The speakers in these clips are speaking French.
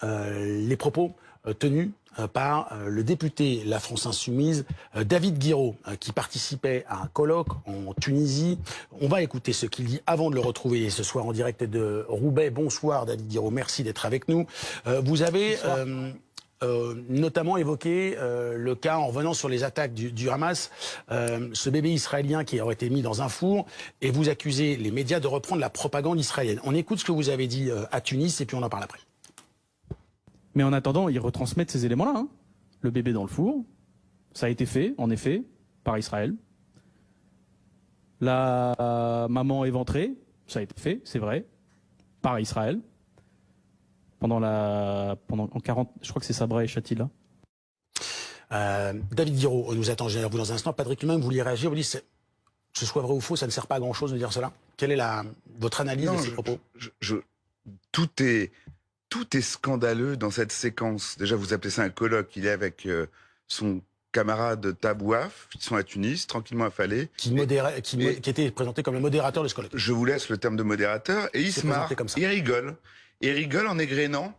les propos tenus par le député La France Insoumise, David Guiraud, qui participait à un colloque en Tunisie. On va écouter ce qu'il dit avant de le retrouver ce soir en direct de Roubaix. Bonsoir David Guiraud, merci d'être avec nous. Vous avez notamment évoqué le cas en revenant sur les attaques du Hamas, ce bébé israélien qui aurait été mis dans un four, et vous accusez les médias de reprendre la propagande israélienne. On écoute ce que vous avez dit à Tunis et puis on en parle après. Mais en attendant, ils retransmettent ces éléments-là. Hein. Le bébé dans le four, ça a été fait, en effet, par Israël. La maman éventrée, ça a été fait, c'est vrai, par Israël. Pendant en 40, je crois que c'est Sabra et Shatila. David Guiraud nous attend vous dans un instant. Patrick lui-même, vous vouliez réagir, vous dites, que ce soit vrai ou faux, ça ne sert pas à grand-chose de dire cela. Quelle est votre analyse de ces propos? Tout est scandaleux dans cette séquence. Déjà, vous appelez ça un colloque. Il est avec son camarade Tabouaf, ils sont à Tunis, tranquillement affalés. Qui était présenté comme le modérateur de ce colloque. Je vous laisse le terme de modérateur. Et il se marre, il rigole. Et il rigole en égrénant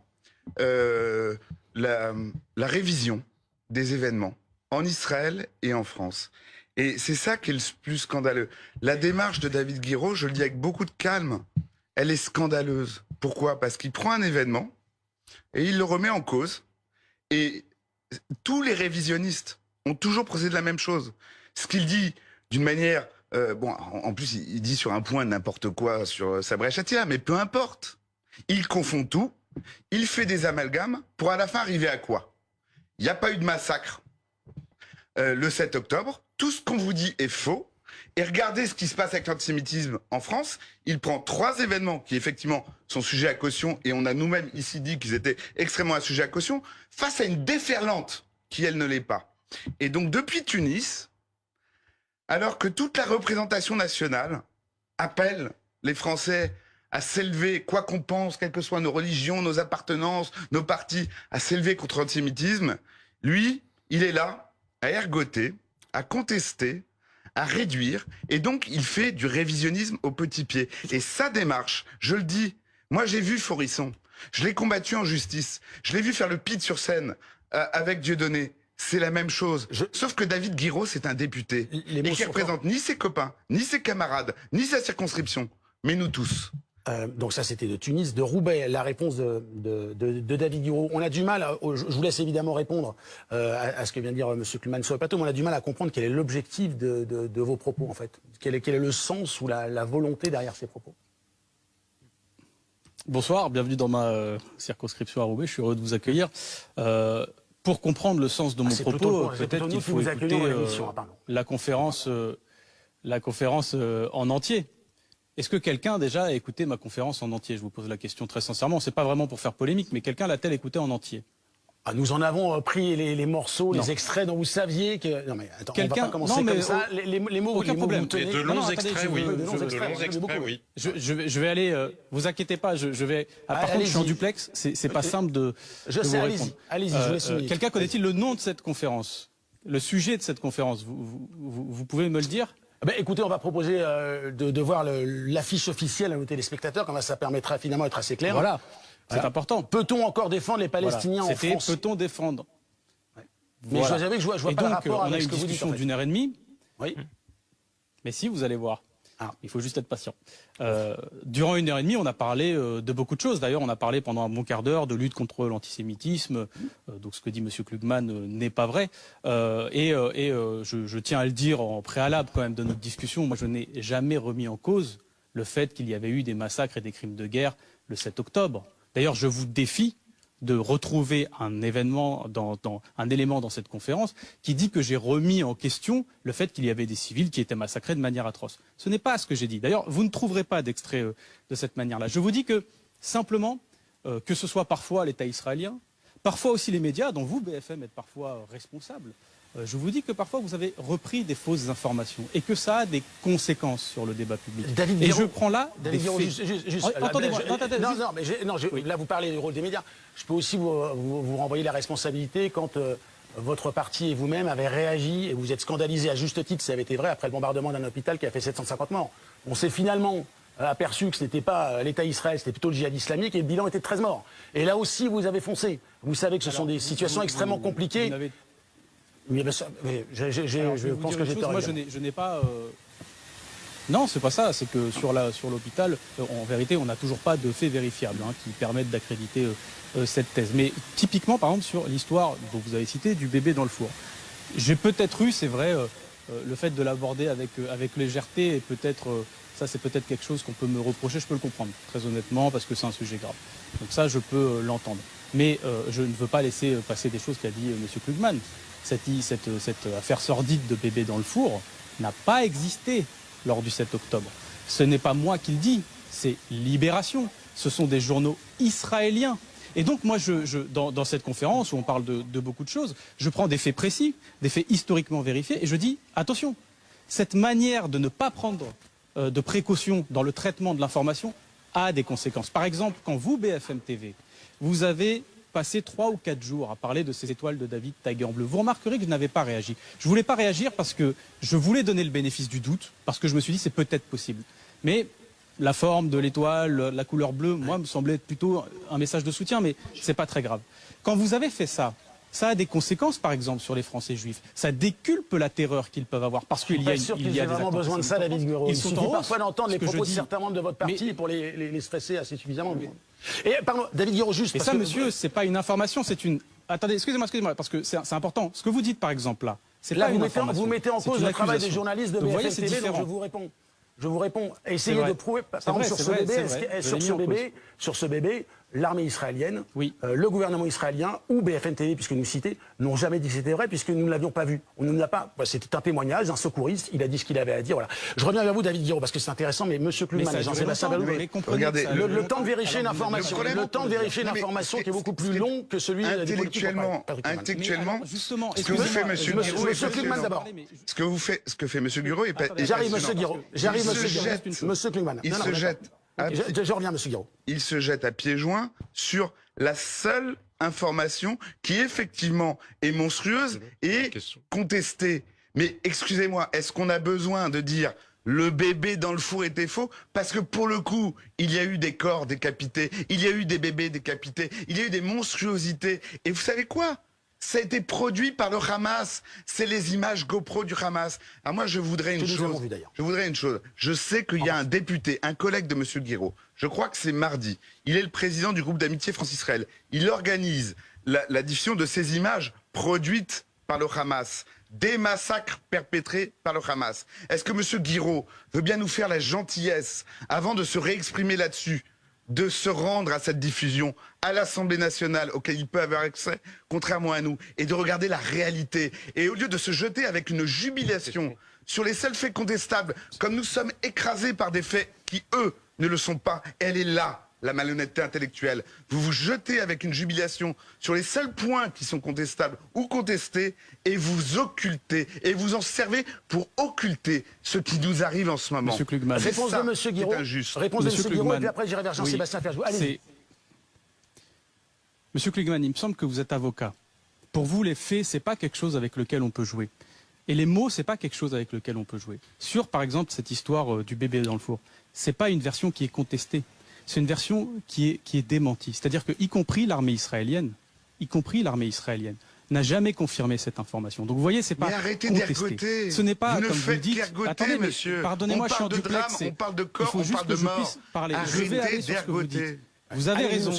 la révision des événements en Israël et en France. Et c'est ça qui est le plus scandaleux. La démarche de David Guiraud, je le dis avec beaucoup de calme, elle est scandaleuse. Pourquoi? Parce qu'il prend un événement et il le remet en cause. Et tous les révisionnistes ont toujours procédé de la même chose. Ce qu'il dit d'une manière... en plus, il dit sur un point n'importe quoi sur Sabra et Shatila, mais peu importe. Il confond tout, il fait des amalgames pour à la fin arriver à quoi? Il n'y a pas eu de massacre le 7 octobre. Tout ce qu'on vous dit est faux. Et regardez ce qui se passe avec l'antisémitisme en France. Il prend 3 événements qui, effectivement, sont sujets à caution, et on a nous-mêmes ici dit qu'ils étaient extrêmement à sujet à caution, face à une déferlante qui, elle, ne l'est pas. Et donc, depuis Tunis, alors que toute la représentation nationale appelle les Français à s'élever, quoi qu'on pense, quelles que soient nos religions, nos appartenances, nos partis, à s'élever contre l'antisémitisme, lui, il est là, à ergoter, à contester, à réduire, et donc il fait du révisionnisme au petit pied. Et sa démarche, je le dis, moi j'ai vu Forisson, je l'ai combattu en justice, je l'ai vu faire le pit sur scène avec Dieudonné, c'est la même chose. Sauf que David Guiraud, c'est un député, et qui représente ni ses copains, ni ses camarades, ni sa circonscription, mais nous tous. Donc ça, c'était de Tunis. De Roubaix, la réponse de David Guiraud. On a du mal, je vous laisse évidemment répondre à ce que vient de dire M. Kluman sur le plateau, mais on a du mal à comprendre quel est l'objectif de vos propos, en fait. Quel est le sens ou la volonté derrière ces propos? Bonsoir, bienvenue dans ma circonscription à Roubaix, je suis heureux de vous accueillir. Pour comprendre le sens de mon propos, peut-être qu'il faut écouter la conférence en entier. Est-ce que quelqu'un déjà a écouté ma conférence en entier? Je vous pose la question très sincèrement. C'est pas vraiment pour faire polémique, mais quelqu'un l'a-t-elle écouté en entier? Nous en avons pris les morceaux, les extraits dont vous saviez que... Non mais attends, on va pas commencer comme ça. Les mots, aucun problème. Vous tenez... De longs extraits, oui. De longs extraits, oui. Je vais aller... vous inquiétez pas, je vais... par contre, je suis en duplex. C'est pas simple de vous répondre. Allez-y, je vous laisse une minute. Quelqu'un connaît-il le nom de cette conférence? Le sujet de cette conférence? Vous pouvez me le dire? Écoutez, on va proposer de voir l'affiche officielle à nos téléspectateurs, comme ça permettra finalement d'être assez clair. Voilà, c'est important. Peut-on encore défendre les Palestiniens en France? Peut-on défendre? Mais je vois pas le rapport avec ce que vous dites. On a une discussion d'1 heure et demie. Oui. Mais si, vous allez voir. Il faut juste être patient. Durant 1 heure et demie, on a parlé de beaucoup de choses. D'ailleurs, on a parlé pendant un bon quart d'heure de lutte contre l'antisémitisme. Donc ce que dit M. Klugman n'est pas vrai. Je tiens à le dire en préalable quand même de notre discussion. Moi, je n'ai jamais remis en cause le fait qu'il y avait eu des massacres et des crimes de guerre le 7 octobre. D'ailleurs, je vous défie de retrouver un élément dans cette conférence qui dit que j'ai remis en question le fait qu'il y avait des civils qui étaient massacrés de manière atroce. Ce n'est pas ce que j'ai dit. D'ailleurs, vous ne trouverez pas d'extrait de cette manière-là. Je vous dis que, simplement, que ce soit parfois l'État israélien, parfois aussi les médias, dont vous, BFM, êtes parfois responsable, je vous dis que parfois vous avez repris des fausses informations et que ça a des conséquences sur le débat public. David et Guiraud, je prends là des faits. Attendez-moi. Je vais là vous parler du rôle des médias. Je peux aussi vous renvoyer la responsabilité quand votre parti et vous-même avez réagi et vous êtes scandalisé à juste titre, ça avait été vrai, après le bombardement d'un hôpital qui a fait 750 morts. On sait finalement aperçu que ce n'était pas l'État Israël, c'était plutôt le djihad islamique, et le bilan était de 13 morts. Et là aussi, vous avez foncé. Vous savez que ce sont des situations extrêmement compliquées. Oui, ben ça, je pense que j'ai tort. Moi, je n'ai pas... Non, c'est pas ça. C'est que sur l'hôpital, en vérité, on n'a toujours pas de faits vérifiables qui permettent d'accréditer cette thèse. Mais typiquement, par exemple, sur l'histoire dont vous avez cité du bébé dans le four. J'ai peut-être eu, c'est vrai, le fait de l'aborder avec légèreté et peut-être... ça, c'est peut-être quelque chose qu'on peut me reprocher. Je peux le comprendre, très honnêtement, parce que c'est un sujet grave. Donc ça, je peux l'entendre. Mais je ne veux pas laisser passer des choses qu'a dit M. Klugman. Cette affaire sordide de bébé dans le four n'a pas existé lors du 7 octobre. Ce n'est pas moi qui le dis, c'est Libération. Ce sont des journaux israéliens. Et donc moi, dans cette conférence où on parle de beaucoup de choses, je prends des faits précis, des faits historiquement vérifiés, et je dis, attention, cette manière de ne pas prendre de précautions dans le traitement de l'information a des conséquences. Par exemple, quand vous, BFM TV, vous avez passé 3 ou 4 jours à parler de ces étoiles de David Tiger Bleu, vous remarquerez que je n'avais pas réagi. Je ne voulais pas réagir parce que je voulais donner le bénéfice du doute, parce que je me suis dit c'est peut-être possible. Mais la forme de l'étoile, la couleur bleue, moi, me semblait être plutôt un message de soutien, mais c'est pas très grave. Quand vous avez fait ça, ça a des conséquences, par exemple, sur les Français juifs. Ça déculpe la terreur qu'ils peuvent avoir, parce qu'il y a des sûr qu'ils aient vraiment besoin de ça, David Guiraud. Il suffit parfois d'entendre les propos de certains membres de votre parti pour les stresser assez suffisamment. Et pardon, David Guiraud, juste... Et ça, monsieur, c'est pas une information, c'est une... Attendez, excusez-moi, parce que c'est important. Ce que vous dites, par exemple, là, c'est pas une information. Vous mettez en cause le travail des journalistes de BFM TV, donc je vous réponds. Je vous réponds. Essayez de prouver, par exemple, sur ce bébé, l'armée israélienne, le gouvernement israélien ou BFM TV, puisque nous cités, n'ont jamais dit que c'était vrai, puisque nous ne l'avions pas vu. On ne l'a pas. C'était un témoignage d'un secouriste. Il a dit ce qu'il avait à dire. Voilà. Je reviens vers vous, David Guiraud, parce que c'est intéressant, mais M. Klugman et Jean-Sébastien Ballou, regardez, le temps de vérifier une information, qui est beaucoup plus long que celui des politiques. Intellectuellement, justement, ce que vous fait M. Guiraud, M. Klugman d'abord. Ce que fait M. Guiraud est pas. J'arrive, M. Guiraud. M. Klugman. Il se jette. Je reviens, M. Guiraud. Il se jette à pieds joints sur la seule information qui effectivement est monstrueuse et contestée. Mais excusez-moi, est-ce qu'on a besoin de dire le bébé dans le four était faux? Parce que pour le coup, il y a eu des corps décapités, il y a eu des bébés décapités, il y a eu des monstruosités. Et vous savez quoi? Ça a été produit par le Hamas. C'est les images GoPro du Hamas. Alors moi, je voudrais une chose. Je sais qu'il y a un député, un collègue de M. Guiraud. Je crois que c'est mardi. Il est le président du groupe d'amitié France-Israël. Il organise la diffusion de ces images produites par le Hamas. Des massacres perpétrés par le Hamas. Est-ce que M. Guiraud veut bien nous faire la gentillesse, avant de se réexprimer là-dessus, de se rendre à cette diffusion à l'Assemblée nationale auquel il peut avoir accès, contrairement à nous, et de regarder la réalité. Et au lieu de se jeter avec une jubilation sur les seuls faits contestables, comme nous sommes écrasés par des faits qui, eux, ne le sont pas, elle est là, la malhonnêteté intellectuelle. Vous vous jetez avec une jubilation sur les seuls points qui sont contestables ou contestés, et vous occultez, et vous en servez pour occulter ce qui nous arrive en ce moment. Monsieur Klugman. Réponse de M. Guiraud. Réponse de M. Guiraud, et puis après j'irai vers Jean-Sébastien Ferjou. Allez-y. Monsieur Klugman, il me semble que vous êtes avocat. Pour vous, les faits, c'est pas quelque chose avec lequel on peut jouer. Et les mots, c'est pas quelque chose avec lequel on peut jouer. Sur, par exemple, cette histoire du bébé dans le four, c'est pas une version qui est contestée. C'est une version qui est démentie. C'est-à-dire que, y compris l'armée israélienne, n'a jamais confirmé cette information. Donc vous voyez, c'est pas contesté. Ce n'est pas, comme vous le dites, attendez, monsieur. Pardonnez-moi, je suis en duplex. On parle de corps, on parle de mort. Arrêtez d'ergoter. Vous avez raison.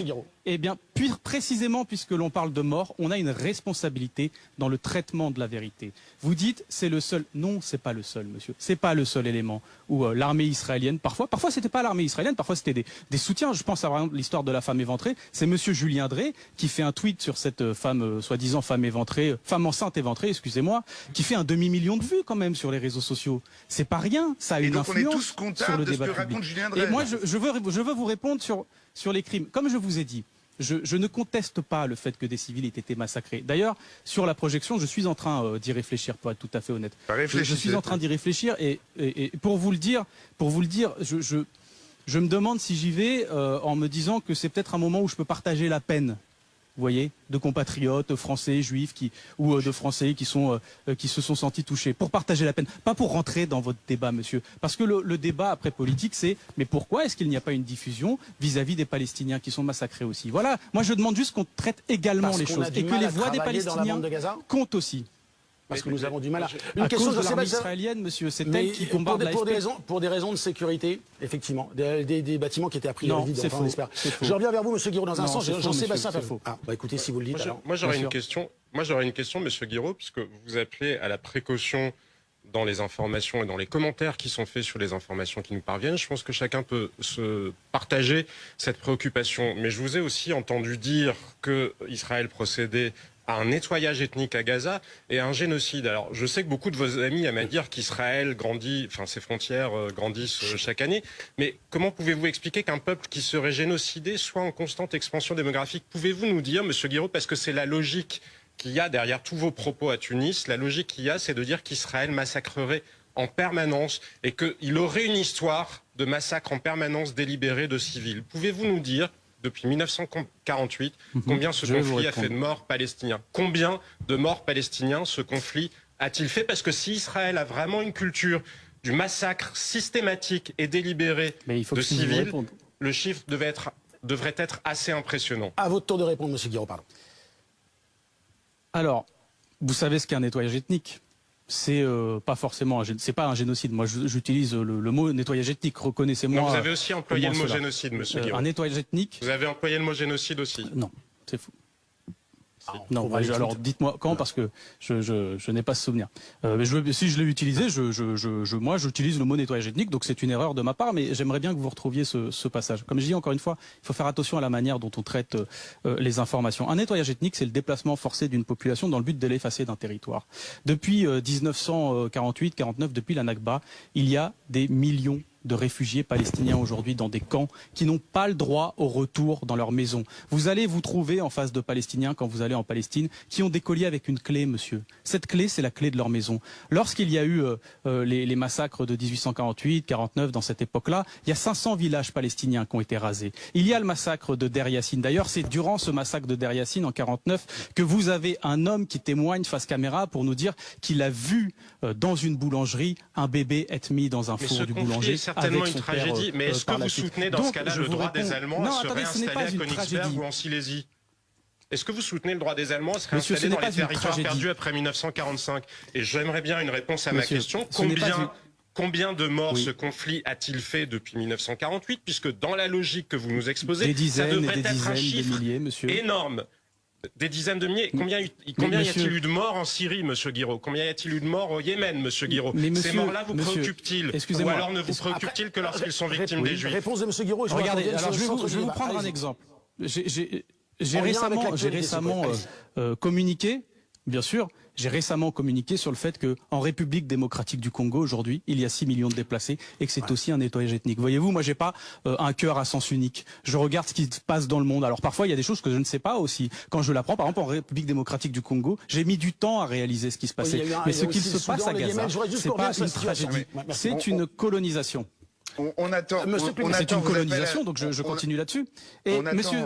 Eh bien, précisément puisque l'on parle de mort, on a une responsabilité dans le traitement de la vérité. Vous dites, c'est le seul. Non, c'est pas le seul, monsieur. C'est pas le seul élément où l'armée israélienne, parfois c'était pas l'armée israélienne, parfois c'était des soutiens. Je pense à par exemple, l'histoire de la femme éventrée. C'est monsieur Julien Drey qui fait un tweet sur cette femme, soi-disant femme éventrée, femme enceinte éventrée, excusez-moi, qui fait 1 demi-million de vues quand même sur les réseaux sociaux. C'est pas rien. Ça a une influence sur le débat public. Et moi, je veux vous répondre sur les crimes. Comme je vous ai dit, je ne conteste pas le fait que des civils aient été massacrés. D'ailleurs, sur la projection, je suis en train d'y réfléchir, pour être tout à fait honnête. Je suis en train d'y réfléchir et pour vous le dire, je me demande si j'y vais en me disant que c'est peut-être un moment où je peux partager la peine vous voyez, de compatriotes français, juifs, ou de Français qui se sont sentis touchés, pour partager la peine, pas pour rentrer dans votre débat, monsieur. Parce que le débat après politique, c'est mais pourquoi est-ce qu'il n'y a pas une diffusion vis-à-vis des Palestiniens qui sont massacrés aussi? Voilà, moi je demande juste qu'on traite également les choses et que les voix des Palestiniens comptent aussi. Parce que nous avons du mal à... Une question de l'armée israélienne, monsieur, c'est elle qui bombarde pour des raisons de sécurité, effectivement. Des bâtiments qui étaient a priori vides, enfin, on espère. Je reviens vers vous, monsieur Guiraud, dans un instant. Jean-Sébastien Ferjou. Ah, bah écoutez, si vous le dites. Moi, j'aurais une question. Moi, j'aurais une question, monsieur Guiraud, puisque vous appelez à la précaution dans les informations et dans les commentaires qui sont faits sur les informations qui nous parviennent. Je pense que chacun peut se partager cette préoccupation. Mais je vous ai aussi entendu dire que Israël procédait à un nettoyage ethnique à Gaza et à un génocide. Alors, je sais que beaucoup de vos amis aiment à dire qu'Israël grandit, enfin ses frontières grandissent chaque année, mais comment pouvez-vous expliquer qu'un peuple qui serait génocidé soit en constante expansion démographique? Pouvez-vous nous dire, monsieur Guiraud, parce que c'est la logique qu'il y a derrière tous vos propos à Tunis, la logique qu'il y a, c'est de dire qu'Israël massacrerait en permanence et qu'il aurait une histoire de massacre en permanence délibéré de civils. Pouvez-vous nous dire, depuis 1948, combien ce conflit a fait de morts palestiniens? Combien de morts palestiniens ce conflit a-t-il fait? Parce que si Israël a vraiment une culture du massacre systématique et délibéré de civils, le chiffre devrait être assez impressionnant. À votre tour de répondre, monsieur Guiraud, pardon. Alors, vous savez ce qu'est un nettoyage ethnique? C'est pas forcément, c'est pas un génocide. Moi, j'utilise le mot nettoyage ethnique. Reconnaissez-moi. Vous avez aussi employé le mot génocide, monsieur Guiraud. Un nettoyage ethnique. Vous avez employé le mot génocide aussi. Non, c'est fou. Non, alors dites-moi quand, parce que je n'ai pas ce souvenir. Mais si je l'ai utilisé, moi j'utilise le mot nettoyage ethnique, donc c'est une erreur de ma part, mais j'aimerais bien que vous retrouviez ce passage. Comme je dis encore une fois, il faut faire attention à la manière dont on traite les informations. Un nettoyage ethnique, c'est le déplacement forcé d'une population dans le but de l'effacer d'un territoire. Depuis 1948-49, depuis la Nakba, il y a des millions de réfugiés palestiniens aujourd'hui dans des camps qui n'ont pas le droit au retour dans leur maison. Vous allez vous trouver en face de Palestiniens quand vous allez en Palestine qui ont des colliers avec une clé, monsieur. Cette clé, c'est la clé de leur maison. Lorsqu'il y a eu les massacres de 1848-49 dans cette époque-là, il y a 500 villages palestiniens qui ont été rasés. Il y a le massacre de Der Yassin. D'ailleurs, c'est durant ce massacre de Der Yassin en 49 que vous avez un homme qui témoigne face caméra pour nous dire qu'il a vu dans une boulangerie un bébé être mis dans un four du boulanger. Certainement une tragédie, mais est-ce que vous soutenez dans ce cas-là le droit des Allemands à se réinstaller à Königsberg ou en Silésie? Est-ce que vous soutenez le droit des Allemands à se réinstaller dans les territoires perdus après 1945? Et j'aimerais bien une réponse à ma question. Combien de morts ce conflit a-t-il fait depuis 1948? Puisque dans la logique que vous nous exposez, ça devrait être un chiffre énorme. Des dizaines de milliers. Combien y a-t-il eu de morts en Syrie, monsieur Guiraud? Combien y a-t-il eu de morts au Yémen, monsieur Guiraud? Ces morts-là vous préoccupent-ils? Ou alors ne vous préoccupent-ils que lorsqu'ils sont victimes des Juifs? Réponse de monsieur Guiraud. Regardez, alors je vais vous prendre un exemple. J'ai récemment communiqué, bien sûr, j'ai récemment communiqué sur le fait qu'en République démocratique du Congo, aujourd'hui, il y a 6 millions de déplacés et que c'est aussi un nettoyage ethnique. Voyez-vous, moi, j'ai pas un cœur à sens unique. Je regarde ce qui se passe dans le monde. Alors parfois, il y a des choses que je ne sais pas aussi. Quand je l'apprends, par exemple, en République démocratique du Congo, j'ai mis du temps à réaliser ce qui se passait. Mais ce qu'il se passe à Gaza, c'est pas une tragédie, c'est une colonisation. On attend. C'est une colonisation, donc je continue là-dessus. Et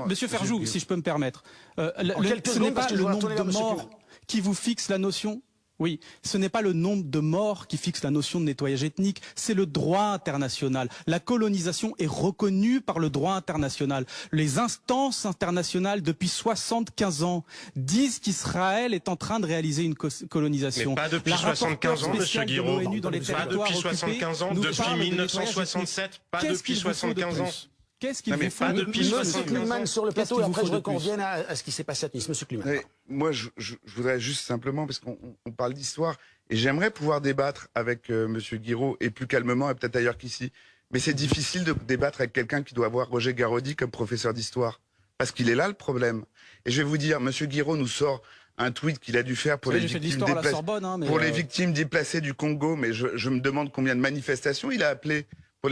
monsieur Ferjou, si je peux me permettre, ce n'est pas le nombre de morts qui vous fixe la notion. Oui, ce n'est pas le nombre de morts qui fixe la notion de nettoyage ethnique, c'est le droit international. La colonisation est reconnue par le droit international. Les instances internationales, depuis 75 ans, disent qu'Israël est en train de réaliser une colonisation. Mais pas depuis 75 ans, monsieur Guiraud. Pas depuis 75 ans, depuis 1967, pas depuis 75 ans. Qu'est-ce qu'il vous faut depuis Monsieur Kliman sur le plateau, et après je voudrais qu'on revienne à ce qui s'est passé à Nice. Monsieur Kliman. Moi, je voudrais juste simplement, parce qu'on parle d'histoire, et j'aimerais pouvoir débattre avec Monsieur Guiraud, et plus calmement, et peut-être ailleurs qu'ici. Mais c'est difficile de débattre avec quelqu'un qui doit avoir Roger Garaudy comme professeur d'histoire. Parce qu'il est là le problème. Et je vais vous dire, Monsieur Guiraud nous sort un tweet qu'il a dû faire pour les victimes déplacées du Congo, mais je me demande combien de manifestations il a appelé pour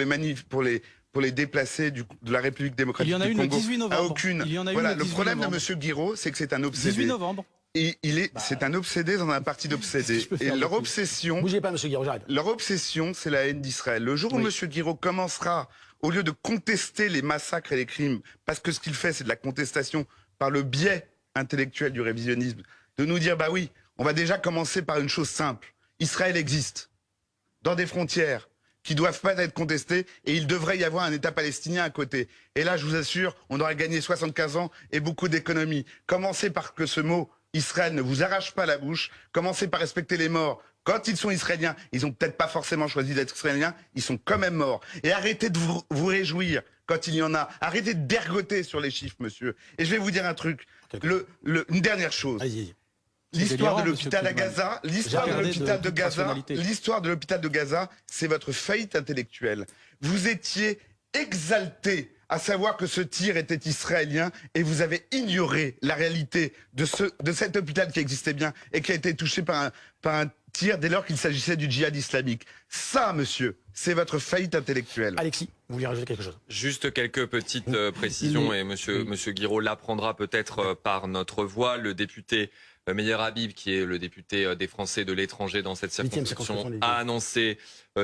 les déplacés de la République démocratique du Congo. Il y en a une le 18 novembre. Aucune. Voilà, le problème de Monsieur Guiraud, c'est que c'est un obsédé. 18 novembre. Et c'est un obsédé dans un parti d'obsédés. Et leur obsession. Bougez pas, monsieur Guiraud, j'arrête. Leur obsession, c'est la haine d'Israël. Le jour où monsieur Guiraud commencera, au lieu de contester les massacres et les crimes, parce que ce qu'il fait, c'est de la contestation par le biais intellectuelle du révisionnisme de nous dire, bah oui, on va déjà commencer par une chose simple. Israël existe, dans des frontières qui doivent pas être contestées, et il devrait y avoir un État palestinien à côté. Et là, je vous assure, on aurait gagné 75 ans et beaucoup d'économies. Commencez par que ce mot Israël ne vous arrache pas la bouche. Commencez par respecter les morts. Quand ils sont israéliens, ils ont peut-être pas forcément choisi d'être israéliens, ils sont quand même morts. Et arrêtez de vous réjouir quand il y en a. Arrêtez de dergoter sur les chiffres, monsieur. Et je vais vous dire un truc. Une dernière chose. Allez-y. L'histoire de l'hôpital à Gaza, l'histoire de l'hôpital de Gaza, c'est votre faillite intellectuelle. Vous étiez exalté à savoir que ce tir était israélien et vous avez ignoré la réalité de cet hôpital qui existait bien et qui a été touché par un tir dès lors qu'il s'agissait du djihad islamique. Ça, monsieur, c'est votre faillite intellectuelle. Alexis, vous voulez rajouter quelque chose? Juste quelques petites précisions, et monsieur Guiraud l'apprendra peut-être par notre voix. Le député Meyer Habib, qui est le député des Français de l'étranger dans cette circonscription, a annoncé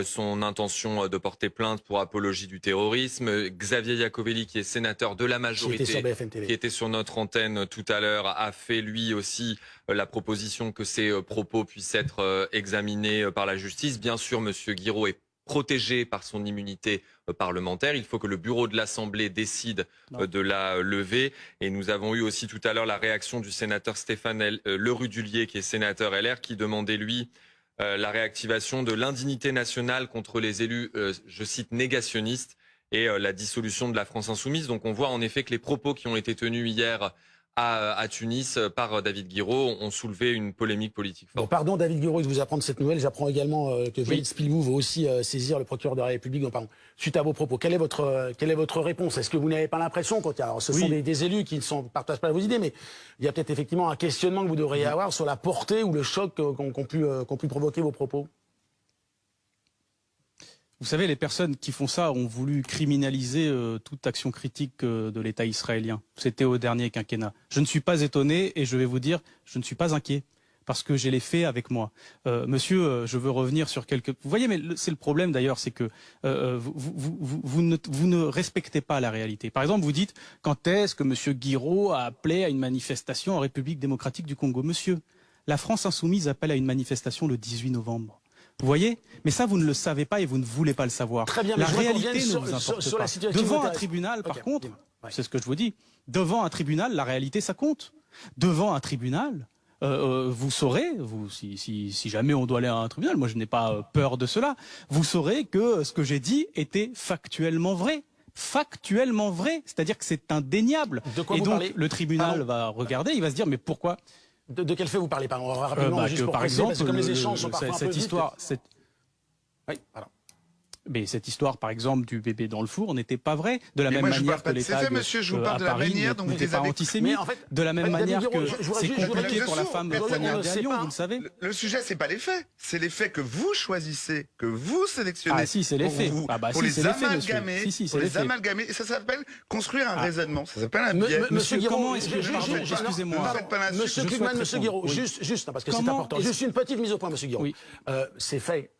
son intention de porter plainte pour apologie du terrorisme. Xavier Iacovelli, qui est sénateur de la majorité, qui était sur notre antenne tout à l'heure, a fait lui aussi la proposition que ces propos puissent être examinés par la justice. Bien sûr, monsieur Guiraud est protégé par son immunité parlementaire. Il faut que le bureau de l'Assemblée décide de la lever. Et nous avons eu aussi tout à l'heure la réaction du sénateur Stéphane Le Rudulier, qui est sénateur LR, qui demandait, lui, la réactivation de l'indignité nationale contre les élus, je cite, négationnistes, et la dissolution de la France insoumise. Donc on voit en effet que les propos qui ont été tenus hier à Tunis par David Guiraud ont soulevé une polémique politique forte. Bon, pardon David Guiraud de vous apprendre cette nouvelle. J'apprends également que Philippe Spilbou va aussi saisir le procureur de la République. Donc, pardon, suite à vos propos, quelle est votre réponse? Est-ce que vous n'avez pas l'impression, alors ce sont des élus qui ne partagent pas vos idées, mais il y a peut-être effectivement un questionnement que vous devriez avoir sur la portée ou le choc qu'ont pu provoquer vos propos? Vous savez, les personnes qui font ça ont voulu criminaliser toute action critique de l'État israélien. C'était au dernier quinquennat. Je ne suis pas étonné et je vais vous dire, je ne suis pas inquiet parce que j'ai les faits avec moi. Monsieur, je veux revenir sur quelques... Vous voyez, mais c'est le problème d'ailleurs, c'est que vous ne respectez pas la réalité. Par exemple, vous dites, quand est-ce que monsieur Guiraud a appelé à une manifestation en République démocratique du Congo? Monsieur, la France insoumise appelle à une manifestation le 18 novembre. Vous voyez? Mais ça, vous ne le savez pas et vous ne voulez pas le savoir. Très bien, la réalité ne vous importe sur pas. la situation Devant un tribunal, par contre, c'est ce que je vous dis, devant un tribunal, la réalité, ça compte. Devant un tribunal, vous saurez, si jamais on doit aller à un tribunal, moi je n'ai pas peur de cela, vous saurez que ce que j'ai dit était factuellement vrai. Factuellement vrai, c'est-à-dire que c'est indéniable. Et donc le tribunal va regarder, il va se dire mais pourquoi? De quel fait vous parlez? Pardon, rapidement, juste pour par préciser, exemple, parce que comme les échanges sont parfois cette histoire, Oui, pardon. Mais cette histoire, par exemple, du bébé dans le four n'était pas vraie. De la Mais même moi, manière que les tags monsieur, je vous parle de la Paris manière dont vous n'étaient les pas avez... antisémites. Mais en fait, de la même manière David que Guiraud, je voudrais c'est juste compliqué vous pour la femme de poignarder à Lyon, vous le savez. Le sujet, c'est pas les faits. C'est les faits que vous choisissez, que vous sélectionnez. Ah si, c'est les faits. Pour les amalgamer. Pour les amalgamer. Et ça s'appelle construire un raisonnement. Ça s'appelle un biais. Monsieur Guiraud, excusez-moi. Monsieur Klugman, monsieur Guiraud, juste, parce que c'est important. Juste une petite mise au point, monsieur Guiraud. Ces faits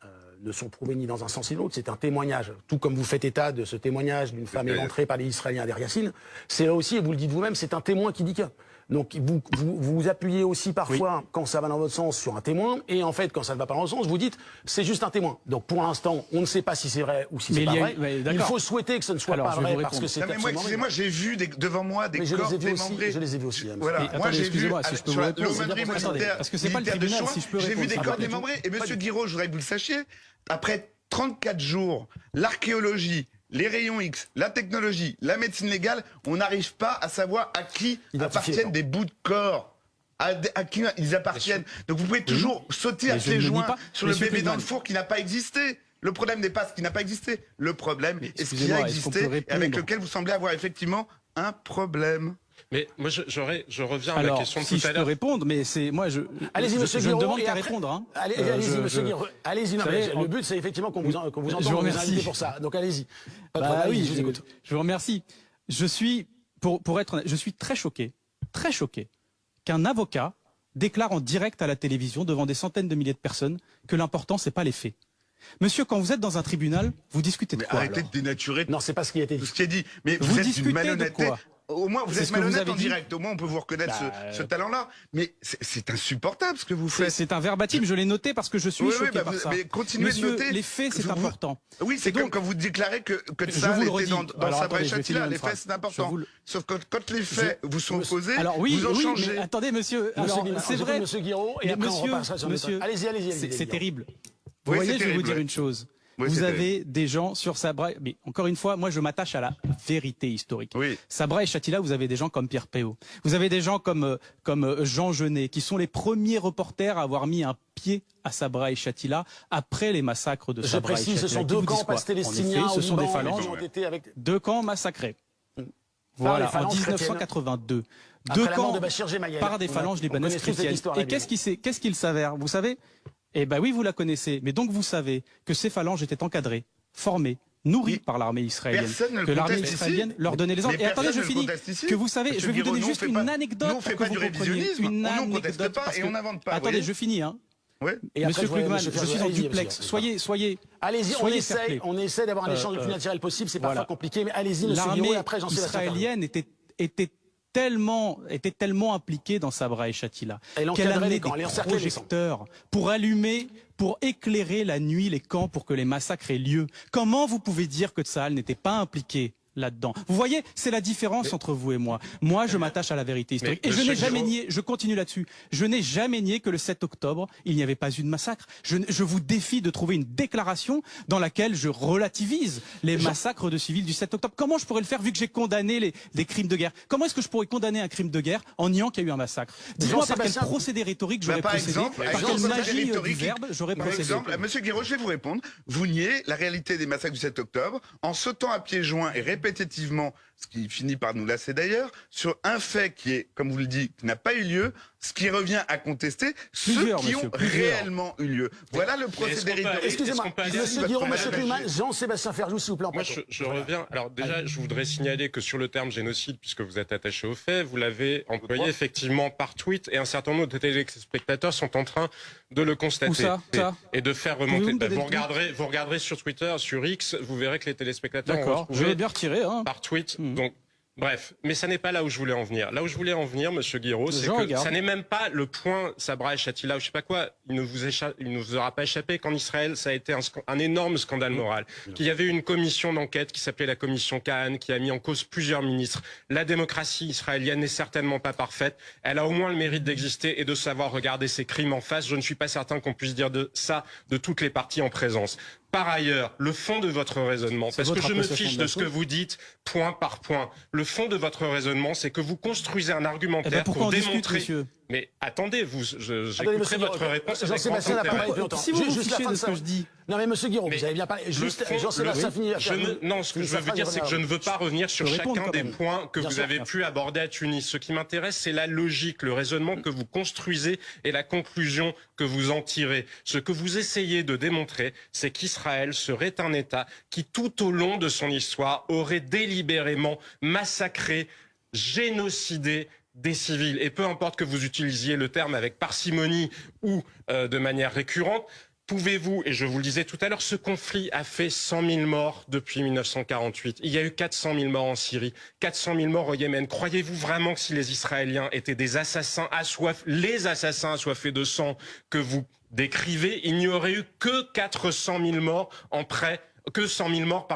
ne sont prouvés ni dans un sens ni l'autre, c'est un témoignage. Tout comme vous faites état de ce témoignage d'une femme éventrée par les Israéliens à Der Yassin, c'est là aussi, et vous le dites vous-même, c'est un témoin qui dit que. Donc vous appuyez aussi parfois, quand ça va dans votre sens, sur un témoin, et en fait, quand ça ne va pas dans votre sens, vous dites, c'est juste un témoin. Donc pour l'instant, on ne sait pas si c'est vrai ou si c'est pas vrai. Il faut souhaiter que ce ne soit pas vrai, parce que c'est absolument... Excusez-moi, j'ai vu devant moi des corps démembrés. Je les ai vus aussi. Voilà, moi j'ai vu si je peux vous répondre, parce que c'est pas le tribunal, si je peux répondre. J'ai vu des corps démembrés, et monsieur Guiraud, je voudrais que vous le sachiez, après 34 jours, l'archéologie, les rayons X, la technologie, la médecine légale, on n'arrive pas à savoir à qui appartiennent des bouts de corps. À qui ils appartiennent. Donc vous pouvez toujours sauter à pieds joints sur le bébé dans le four qui n'a pas existé. Le problème n'est pas ce qui n'a pas existé. Le problème est ce qui a existé et avec lequel vous semblez avoir effectivement un problème. Mais moi, je reviens à la question de tout à l'heure. Si je peux répondre, mais c'est moi, allez-y, monsieur Guiraud. Je ne demande qu'à répondre. Hein. Allez-y, monsieur Guiraud. Allez-y, le but, c'est effectivement qu'on vous entende, vous invitez pour ça. Donc allez-y. Oui, je vous écoute. Je vous remercie. Je suis, pour être honnête, je suis très choqué qu'un avocat déclare en direct à la télévision, devant des centaines de milliers de personnes, que l'important, c'est pas les faits. Monsieur, quand vous êtes dans un tribunal, vous discutez de quoi? Arrêtez de dénaturer. Non, c'est pas ce qui a été dit. Tout ce qui est dit. Mais vous êtes discutez d'une malhonnêteté. de quoi? au moins, vous C'est êtes ce que vous malhonnête avez en dit. direct. Au moins, on peut vous reconnaître ce talent-là. Mais c'est insupportable ce que vous faites. C'est un verbatim, je l'ai noté parce que je suis choqué par ça. Mais continuez Monsieur, de noter. les faits, c'est important. Oui, c'est comme quand vous déclarez que ça était dans Sabra et Shatila. Les faits, c'est important. Sauf que quand les faits vous sont opposés, vous en changez. Mais attendez, monsieur. C'est vrai. Monsieur Guiraud, et après on repassera sur monsieur, allez-y. C'est terrible. Vous voyez, je vais vous dire une chose. Oui, vous avez des gens sur Sabra, mais encore une fois, moi je m'attache à la vérité historique. Oui. Sabra et Shatila, vous avez des gens comme Pierre Péot. Vous avez des gens comme Jean Genet, qui sont les premiers reporters à avoir mis un pied à Sabra et Shatila après les massacres de Sabra et Shatila. Je précise, ce sont deux camps palestiniens ce sont des phalanges phalanges. ont été avec... Deux camps massacrés. Voilà, en 1982. Deux camps par des phalanges libanaises chrétiennes. Et qu'est-ce qu'il s'avère? Vous savez? Eh ben oui, vous la connaissez. Mais donc vous savez que ces phalanges étaient encadrées, formées, nourries par l'armée israélienne. Que l'armée israélienne leur donnait les ordres. Et attendez, je finis. Que vous savez, je vais vous donner juste une anecdote pour que vous compreniez. Une anecdote. Et on n'invente pas. Attendez, je finis. Monsieur Klugman, je suis en duplex. Soyez. Allez-y, on essaie d'avoir un échange le plus naturel possible. C'est parfois compliqué, mais allez-y, monsieur Guiraud. Après, l'armée israélienne était tellement impliquée dans Sabra et Shatila qu'elle amenait des projecteurs pour allumer, pour éclairer la nuit les camps pour que les massacres aient lieu. Comment vous pouvez dire que Tsahal n'était pas impliqué là-dedans? Vous voyez, c'est la différence entre vous et moi. Moi, je m'attache à la vérité historique. Et je n'ai jamais nié, je continue là-dessus, je n'ai jamais nié que le 7 octobre, il n'y avait pas eu de massacre. Je vous défie de trouver une déclaration dans laquelle je relativise les massacres de civils du 7 octobre. Comment je pourrais le faire vu que j'ai condamné des crimes de guerre? Comment est-ce que je pourrais condamner un crime de guerre en niant qu'il y a eu un massacre? Dites-moi par quel procédé rhétorique j'aurais procédé, par quelle magie du verbe j'aurais procédé. Par exemple, monsieur Guiraud, je vais vous répondre. Vous niez la réalité des massacres du 7 octobre en sautant à pieds joints et répétitivement, ce qui finit par nous lasser d'ailleurs, sur un fait qui est, comme vous le dites, qui n'a pas eu lieu, ce qui revient à contester ceux qui ont réellement eu lieu. Voilà le procédé rhétorique. Excusez-moi, monsieur Guiraud, monsieur Klugman, Jean-Sébastien Ferjou, s'il vous plaît. Moi, je reviens. Alors déjà, je voudrais signaler que sur le terme génocide, puisque vous êtes attaché aux faits, vous l'avez employé effectivement par tweet, et un certain nombre de téléspectateurs sont en train de le constater. Où ça et de faire remonter. Vous regarderez sur Twitter, sur X, vous verrez que les téléspectateurs ont retrouvé je vais bien retirer, par tweet. Donc, bref, mais ça n'est pas là où je voulais en venir. Là où je voulais en venir, monsieur Guiraud, c'est que ça n'est même pas le point Sabra et Shatila ou je sais pas quoi. Il ne vous aura pas échappé qu'en Israël, ça a été un énorme scandale moral. Qu'il y avait une commission d'enquête qui s'appelait la commission Kahan, qui a mis en cause plusieurs ministres. La démocratie israélienne n'est certainement pas parfaite. Elle a au moins le mérite d'exister et de savoir regarder ses crimes en face. Je ne suis pas certain qu'on puisse dire de ça de toutes les parties en présence. Par ailleurs, le fond de votre raisonnement, parce que je me fiche de ce que vous dites point par point, le fond de votre raisonnement, c'est que vous construisez un argumentaire pour démontrer... Mais attendez, j'écouterai votre réponse avec grand intérêt. Si vous vous fichez de ce que je dis... Non mais monsieur Guiraud, vous avez bien parlé. Juste, Jean-Sébastien finit. Non, ce que je veux dire, c'est que je ne veux pas revenir sur chacun des points que vous avez pu aborder à Tunis. Ce qui m'intéresse, c'est la logique, le raisonnement que vous construisez et la conclusion que vous en tirez. Ce que vous essayez de démontrer, c'est qu'Israël serait un État qui, tout au long de son histoire, aurait délibérément massacré, génocidé des civils. Et peu importe que vous utilisiez le terme avec parcimonie ou de manière récurrente, pouvez-vous, et je vous le disais tout à l'heure, ce conflit a fait 100 000 morts depuis 1948. Il y a eu 400 000 morts en Syrie, 400 000 morts au Yémen. Croyez-vous vraiment que si les Israéliens étaient des assassins les assassins assoiffés de sang que vous décrivez, il n'y aurait eu que 400 000 morts en près que 100 000 morts,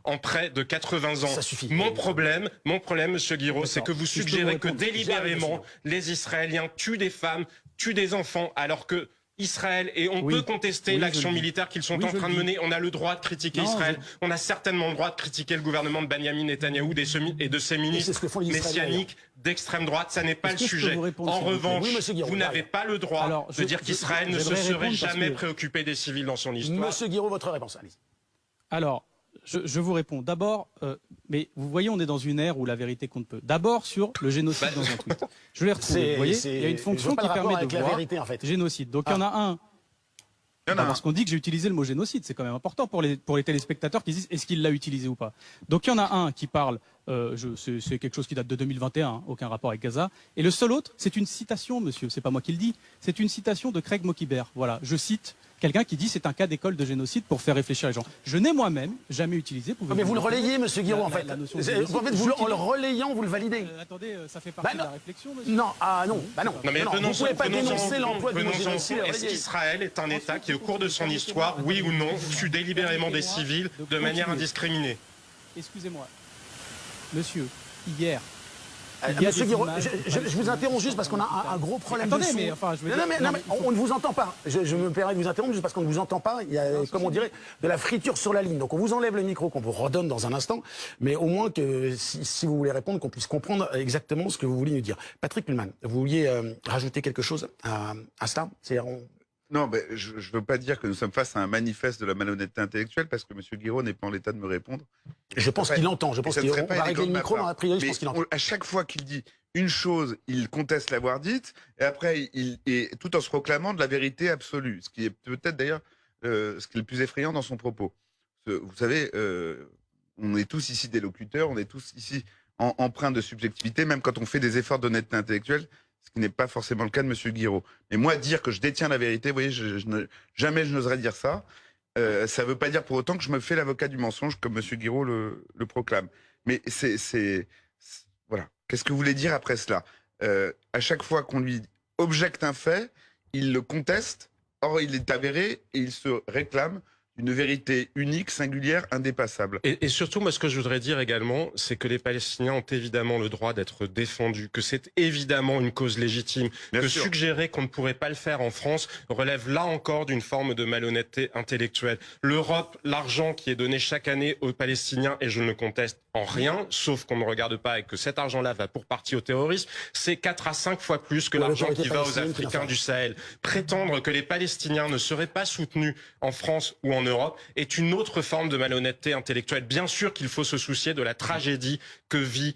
en près de 80 ans. Ça suffit. Mon problème, monsieur Guiraud, c'est que vous suggérez que délibérément, les Israéliens tuent des femmes, tuent des enfants, alors que Israël, et on peut contester l'action militaire qu'ils sont en train de mener. On a le droit de critiquer Israël. On a certainement le droit de critiquer le gouvernement de Benyamin Netanyahou et de ses ministres messianiques d'extrême droite. Ça n'est pas le sujet. En revanche, vous n'avez pas le droit de dire qu'Israël ne se serait jamais préoccupé des civils dans son histoire. Monsieur Guiraud, votre réponse, allez-y. Alors, je vous réponds. D'abord, mais vous voyez, on est dans une ère où la vérité compte peu. D'abord sur le génocide dans un tweet. Je l'ai retrouvé. Vous voyez, il y a une fonction qui permet de voir vérité, en fait. Génocide. Donc il y en a un. Parce qu'on dit que j'ai utilisé le mot génocide, c'est quand même important pour les téléspectateurs qui disent est-ce qu'il l'a utilisé ou pas. Donc il y en a un qui parle, c'est quelque chose qui date de 2021, aucun rapport avec Gaza. Et le seul autre, c'est une citation, monsieur, c'est pas moi qui le dis, c'est une citation de Craig Mokhiber. Voilà, je cite quelqu'un qui dit c'est un cas d'école de génocide pour faire réfléchir les gens. Je n'ai moi-même jamais utilisé. Mais vous le relayez, monsieur Guiraud, en fait. En le relayant, vous le validez. Attendez, ça fait partie de la réflexion, monsieur. Non, non. Non, mais vous ne pouvez pas dénoncer l'emploi du mot génocide. Est-ce qu'Israël est un État qui, au cours de son histoire, oui ou non, tue délibérément des civils de manière indiscriminée? Excusez-moi. Monsieur, hier... Monsieur Guiraud, je vous interromps juste parce qu'on a un gros problème de son. Mais enfin, je veux dire... Non, mais on ne vous entend pas. Je me permets de vous interrompre juste parce qu'on ne vous entend pas. Il y a, comme on dirait, de la friture sur la ligne. Donc on vous enlève le micro, qu'on vous redonne dans un instant. Mais au moins que, si vous voulez répondre, qu'on puisse comprendre exactement ce que vous voulez nous dire. Patrick Kuhlmann, vous vouliez rajouter quelque chose à cela? Non, mais je ne veux pas dire que nous sommes face à un manifeste de la malhonnêteté intellectuelle parce que M. Guiraud n'est pas en l'état de me répondre. Je pense qu'il entend. Je pense qu'il va régler le micro, mais a priori, je pense qu'il entend. À chaque fois qu'il dit une chose, il conteste l'avoir dite, et après, tout en se proclamant de la vérité absolue. Ce qui est peut-être d'ailleurs ce qui est le plus effrayant dans son propos. Vous savez, on est tous ici des locuteurs, on est tous ici empreints de subjectivité, même quand on fait des efforts d'honnêteté intellectuelle. Ce qui n'est pas forcément le cas de M. Guiraud. Mais moi, dire que je détiens la vérité, vous voyez, jamais je n'oserais dire ça. Ça ne veut pas dire pour autant que je me fais l'avocat du mensonge, comme M. Guiraud le proclame. Mais voilà. Qu'est-ce que vous voulez dire après cela? À chaque fois qu'on lui objecte un fait, il le conteste. Or, il est avéré et il se réclame une vérité unique, singulière, indépassable. Et surtout, moi, ce que je voudrais dire également, c'est que les Palestiniens ont évidemment le droit d'être défendus, que c'est évidemment une cause légitime, Bien que sûr. suggérer qu'on ne pourrait pas le faire en France relève là encore d'une forme de malhonnêteté intellectuelle. L'Europe, l'argent qui est donné chaque année aux Palestiniens, et je ne conteste en rien, sauf qu'on ne regarde pas et que cet argent-là va pour partie au terrorisme, c'est 4 à 5 fois plus que l'argent qui va aux Africains du Sahel. Prétendre que les Palestiniens ne seraient pas soutenus en France ou en Europe est une autre forme de malhonnêteté intellectuelle. Bien sûr qu'il faut se soucier de la tragédie que vivent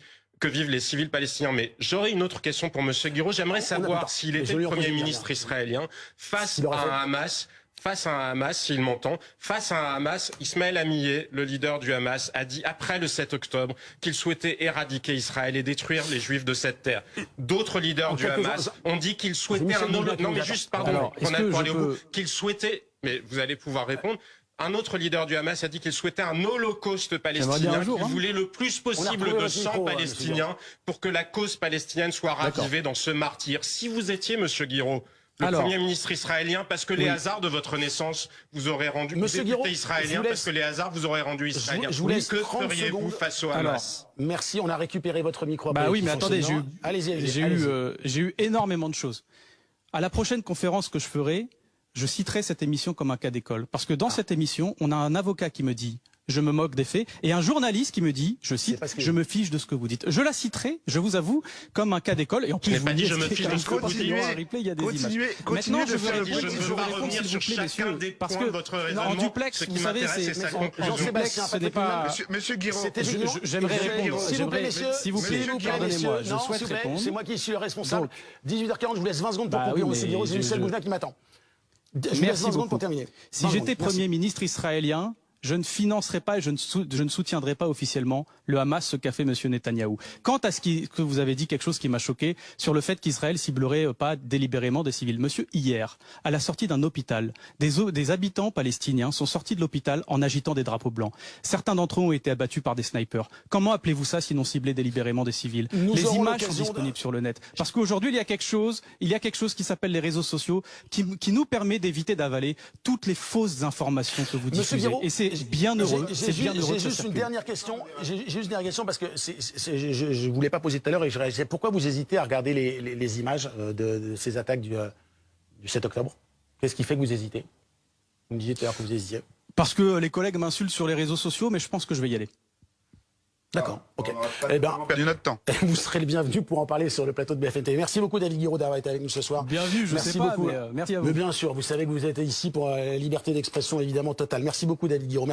les civils palestiniens. Mais j'aurais une autre question pour M. Guiraud. J'aimerais savoir s'il était le Premier ministre israélien face à un Hamas, s'il m'entend, face à un Hamas, Ismaël Haniyeh, le leader du Hamas, a dit après le 7 octobre qu'il souhaitait éradiquer Israël et détruire les Juifs de cette terre. D'autres leaders du Hamas ont dit qu'ils souhaitaient qu'ils souhaitaient, mais vous allez pouvoir répondre. Un autre leader du Hamas a dit qu'il souhaitait un holocauste palestinien, qu'il voulait le plus possible de sang palestiniens pour que la cause palestinienne soit ravivée dans ce martyre. Si vous étiez, Monsieur Guiraud, le Premier ministre israélien, parce que les hasards de votre naissance vous auraient rendu député israélien, parce que les hasards vous auraient rendu israélien. Que feriez-vous face au Hamas? Merci, on a récupéré votre micro. Bah oui, mais attendez, allez-y. J'ai eu énormément de choses. À la prochaine conférence que je ferai, je citerai cette émission comme un cas d'école. Parce que dans cette émission, on a un avocat qui me dit « je me moque des faits » et un journaliste qui me dit, je cite, « je me fiche de ce que vous dites ». Je la citerai, je vous avoue, comme un cas d'école. Et en plus, je n'ai pas dit je me fiche de ce que vous dites. Continuez de faire je ne veux pas revenir sur chacun des points de votre raisonnement. En duplex, ce qui vous savez, m'intéresse, c'est sa conclusion. ce n'est pas... Monsieur Guiraud, j'aimerais répondre. S'il vous plaît, pardonnez-moi, je souhaite répondre. C'est moi qui suis le responsable. 18h40, je vous laisse 20 secondes pour conclure, monsieur Guiraud, c'est Michel Bougelin qui m'attend. Merci beaucoup. Pour terminer. Si j'étais Premier ministre israélien, je ne financerai pas et je ne soutiendrai pas officiellement le Hamas, ce qu'a fait M. Netanyahou. Quant à ce que vous avez dit, quelque chose qui m'a choqué, sur le fait qu'Israël ciblerait pas délibérément des civils. Monsieur, hier, à la sortie d'un hôpital, des habitants palestiniens sont sortis de l'hôpital en agitant des drapeaux blancs. Certains d'entre eux ont été abattus par des snipers. Comment appelez-vous ça sinon cibler délibérément des civils? Les images sont disponibles sur le net. Parce qu'aujourd'hui, il y a quelque chose qui s'appelle les réseaux sociaux, qui nous permet d'éviter d'avaler toutes les fausses informations que vous diffusez. Et c'est bien heureux. J'ai juste une dernière question. J'ai juste une dernière question parce que je ne voulais pas poser tout à l'heure et je réalisais pourquoi vous hésitez à regarder les images de ces attaques du 7 octobre. Qu'est-ce qui fait que vous hésitez? Vous me disiez tout à l'heure que vous hésitiez. Parce que les collègues m'insultent sur les réseaux sociaux, mais je pense que je vais y aller. D'accord, ok. Eh ben, on a perdu notre temps. Vous serez le bienvenu pour en parler sur le plateau de BFM TV. Merci beaucoup David Guiraud d'avoir été avec nous ce soir. Bienvenue, je sais pas, mais merci à vous. Mais bien sûr, vous savez que vous êtes ici pour la liberté d'expression évidemment totale. Merci beaucoup David Guiraud.